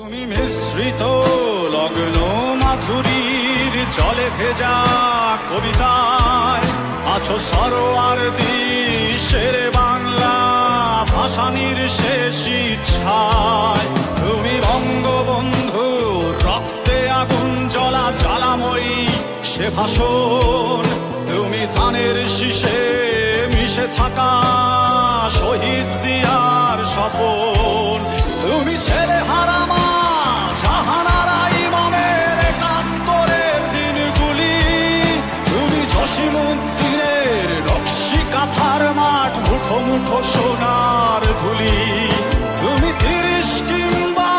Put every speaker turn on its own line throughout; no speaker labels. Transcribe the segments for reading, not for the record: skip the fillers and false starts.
তুমি মিশ্রিত লগ্ন মাধুরীর জলে ভেজা কবিতায় আছো সরোয়ার দিশের বাংলা ভাসানির শেষ ইচ্ছায়। তুমি বঙ্গবন্ধু রক্তে আগুন জ্বলা জ্বালাময়ী সে ভাষণ। তুমি ধানের শীষে মিশে থাকা শহীদ জিয়ার স্বপন। তুমি ছেলে হারামা জাহানারা ইমামের একাত্তরের দিনগুলি। তুমি জসিমউদ্দিনের নকশি কাঁথার মাঠ মুঠো মুঠো সোনার ধুলি। তুমি ৩০ কিংবা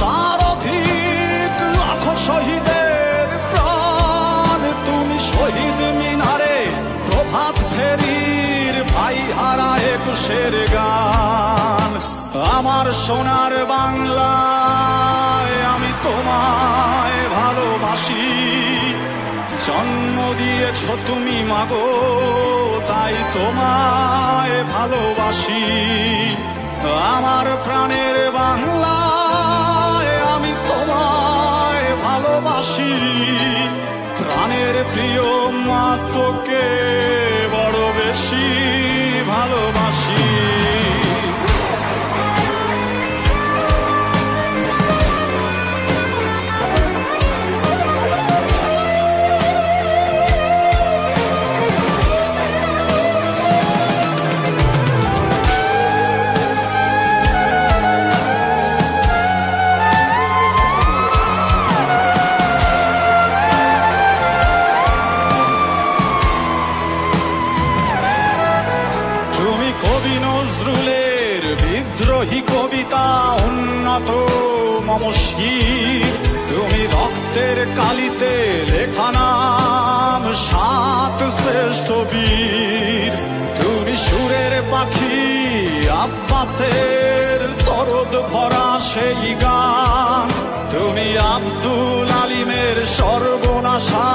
তার অধিক লাখো শহীদের প্রাণ। তুমি শহীদ মিনারে প্রভাত ফেরির ভাই হারা একুশের গান। আমার সোনার বাংলায় আমি তোমায় ভালোবাসি। জন্ম দিয়েছ তুমি মাগো তাই তোমায় ভালোবাসি। আমার প্রাণের বাংলায় আমি তোমায় ভালোবাসি। প্রাণের প্রিয় মা তোকে বড় বেশি ভালোবাসি। কবি নজরুলের বিদ্রোহী কবিতা উন্নত মম শির। তুমি রক্তের কালিতে লেখা নাম ৭ শ্রেষ্ঠ বীর। তুমি সুরের পাখি আব্বাসের দরদ ভরা সেই গান। তুমি আব্দুল আলিমের সর্বনাশা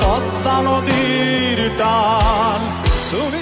পদ্মা নদীর টান। তুমি